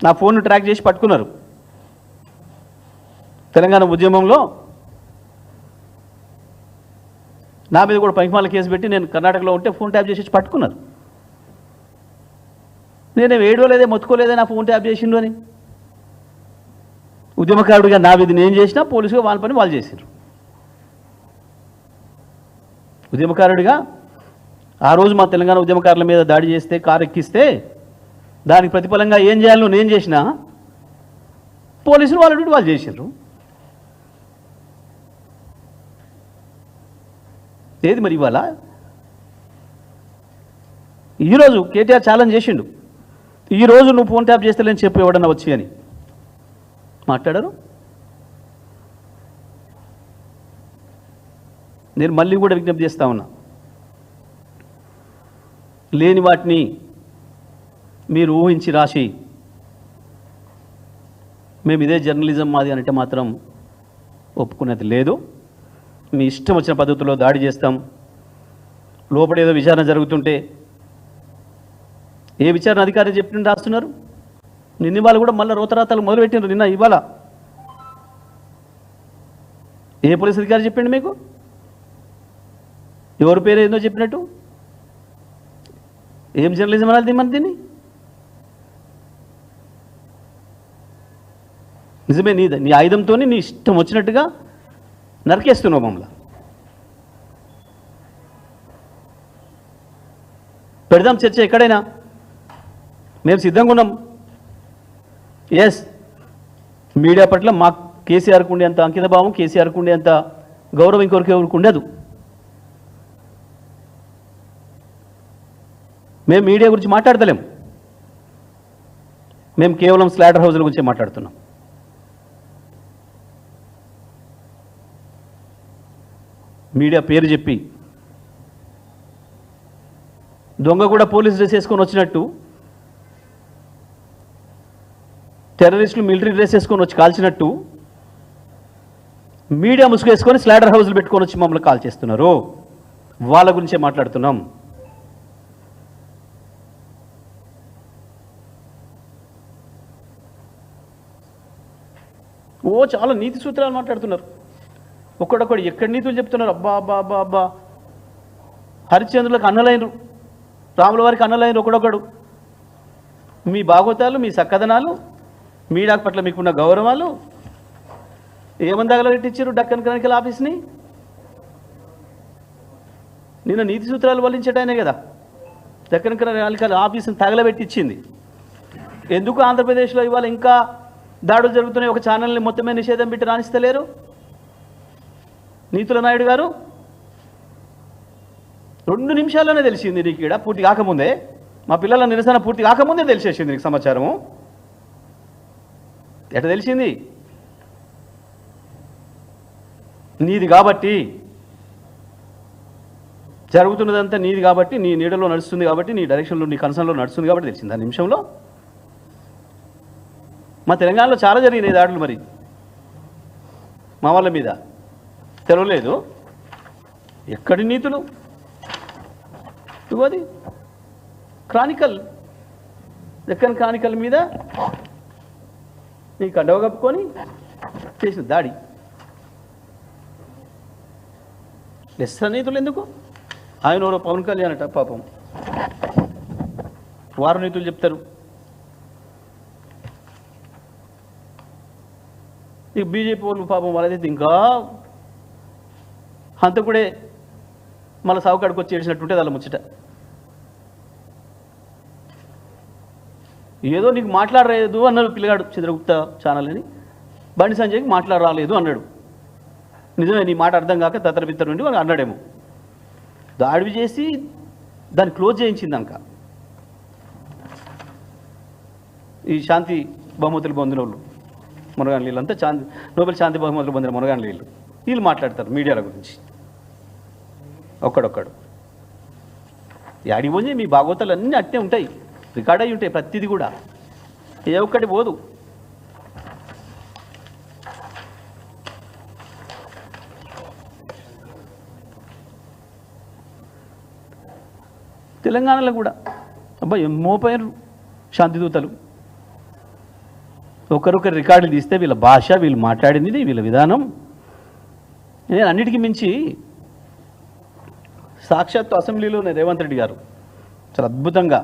నా ఫోన్ను ట్రాక్ చేసి పట్టుకున్నారు. తెలంగాణ ఉద్యమంలో నా మీద కూడా పైకిమాల కేసు పెట్టి నేను కర్ణాటకలో ఉంటే ఫోన్ ట్యాప్ చేసి పట్టుకున్నారు. నేనేం ఏడవలేదే, మొత్తుకోలేదే నా ఫోన్ ట్యాప్ చేసిండు అని. ఉద్యమకారుడిగా నా విధి నేను చేసినా, పోలీసుగా వాళ్ళ పని వాళ్ళు చేశారు. ఉద్యమకారుడిగా ఆ రోజు మా తెలంగాణ ఉద్యమకారుల మీద దాడి చేస్తే, కారు ఎక్కిస్తే దానికి ప్రతిఫలంగా ఏం చేయాలో నేను చేసినా, పోలీసులు వాళ్ళ డ్యూటీ వాళ్ళు చేశారు. ఏది మరి ఇవాళ? ఈరోజు కేటీఆర్ ఛాలెంజ్ చేసిండు, ఈరోజు నువ్వు ఫోన్ ట్యాప్ చేస్తలేని చెప్పు ఎవడన్నా వచ్చి అని మాట్లాడారు. నేను మళ్ళీ కూడా విజ్ఞప్తి చేస్తా ఉన్నా, లేని వాటిని మీరు ఊహించి రాసి మేము ఇదే జర్నలిజం మాది అంటే మాత్రం ఒప్పుకునేది లేదు. మీ ఇష్టం వచ్చిన పద్ధతిలో దాడి చేస్తాం. లోపల ఏదో విచారణ జరుగుతుంటే ఏ విచారణ అధికారి చెప్పిన రాస్తున్నారు. నిన్న ఇవాళ కూడా మళ్ళీ రోతరాతలు మొదలుపెట్టినారు. నిన్న ఇవాళ ఏ పోలీస్ అధికారి చెప్పిండు మీకు? ఎవరి పేరు ఏందో చెప్పినట్టు? ఏం జర్నలిజం అనాలి మన దీన్ని? నిజమే, నీ ఆయుధంతో నీ ఇష్టం వచ్చినట్టుగా నరికేస్తున్నావు మమ్మల్ని. పెడదాం చర్చ ఎక్కడైనా, మేము సిద్ధంగా ఉన్నాం. ఎస్, మీడియా పట్ల మా కేసీఆర్కు ఉండేంత అంకిత భావం, కేసీఆర్కు ఉండేంత గౌరవం ఇంకొకరికి ఉండదు. మేము మీడియా గురించి మాట్లాడతలేం, మేము కేవలం స్లాటర్ హౌస్ల గురించి మాట్లాడుతున్నాం. మీడియా పేరు చెప్పి దొంగ కూడా పోలీస్ డ్రెస్ వేసుకొని వచ్చినట్టు, టెర్రరిస్టులు మిలిటరీ డ్రెస్ వేసుకొని వచ్చి కాల్చినట్టు మీడియా ముసుగు వేసుకొని స్లాటర్ హౌస్లు పెట్టుకొని వచ్చి మమ్మల్ని కాల్ చేస్తున్నారు. వాళ్ళ గురించే మాట్లాడుతున్నాం. చాలా నీతి సూత్రాలు మాట్లాడుతున్నారు. ఒక్కడొక్కడు ఎక్కడి నీతులు చెప్తున్నారు. అబ్బా అబ్బా అబ్బా అబ్బా, హరిశ్చంద్రులకు అన్నలైనరు, రాముల వారికి అన్నలైనరు ఒకడొక్కడు. మీ భాగవతాలు, మీ సక్కదనాలు, మీడియా పట్ల మీకున్న గౌరవాలు ఏమని తగలబెట్టించారు డక్కన్ క్రానికల్ ఆఫీస్ని? నిన్న నీతి సూత్రాలు వల్లించటానే కదా డక్కన్ క్రానికల్ ఆఫీస్ని తగలబెట్టించింది. ఎందుకు ఆంధ్రప్రదేశ్లో ఇవాళ ఇంకా దాడులు జరుగుతున్నాయి? ఒక ఛానల్ని మొత్తమే నిషేధం పెట్టి రాణిస్తలేరు నీతుల నాయుడు గారు. 2 నిమిషాల్లోనే తెలిసింది నీకు, ఇక్కడ పూర్తి కాకముందే, మా పిల్లల నిరసన పూర్తి కాకముందే తెలిసేసింది నీకు సమాచారము. ఎట్లా తెలిసింది? నీది కాబట్టి, జరుగుతున్నదంతా నీది కాబట్టి, నీ నీడలో నడుస్తుంది కాబట్టి, నీ డైరెక్షన్లో, నీ కన్సర్న్లో నడుస్తుంది కాబట్టి తెలిసింది ఆ నిమిషంలో. మా తెలంగాణలో చాలా జరిగినాయి దాడులు, మరి మా వాళ్ళ మీద తెలవలేదు. ఎక్కడి నీతులు? ఇవ్వది క్రానికల్, డెక్కన్ క్రానికల్ మీద నీ కండవ కప్పుకొని చేసిన దాడి. లెస్ నీతులు ఎందుకు? ఆయన ఎవరో పవన్ కళ్యాణ్ అట, పాపం వారు నీతులు చెప్తారు. ఇక బీజేపీ వాళ్ళు పాపం వాళ్ళదైతే ఇంకా హంతకుడే మళ్ళీ సావుకాడికి వచ్చి ఏడిచినట్టుంటే వాళ్ళ ముచ్చట. ఏదో నీకు మాట్లాడలేదు అన్నాడు పిల్లగాడు చంద్రగుప్త ఛానల్ అని, బండి సంజయ్కి మాట్లాడరాలేదు అన్నాడు. నిజమే, నీ మాట అర్థం కాక తత్తరబిత్తర నుండి వాళ్ళు అన్నాడేమో. దాడి చేసి దాన్ని క్లోజ్ చేయించిందాక ఈ శాంతి బహుమతులు పొందిన వాళ్ళు మునగాని వీళ్ళు అంతా నోబెల్ శాంతి బహుమతులు పొందిన మునగాని వీళ్ళు మాట్లాడతారు మీడియాల గురించి. ఒక్కడొక్కడు యాడికి పోయి మీ భాగవతాలు అన్నీ అట్టే ఉంటాయి, రికార్డ్ అయి ఉంటాయి ప్రతిదీ కూడా, ఏ ఒక్కటి పోదు. తెలంగాణలో కూడా అబ్బా మోపోయారు శాంతిదూతలు. ఒకరొకరు రికార్డులు తీస్తే వీళ్ళ భాష, వీళ్ళు మాట్లాడింది, వీళ్ళ విధానం. నేను అన్నిటికీ మించి సాక్షాత్తు అసెంబ్లీలోనే రేవంత్ రెడ్డి గారు చాలా అద్భుతంగా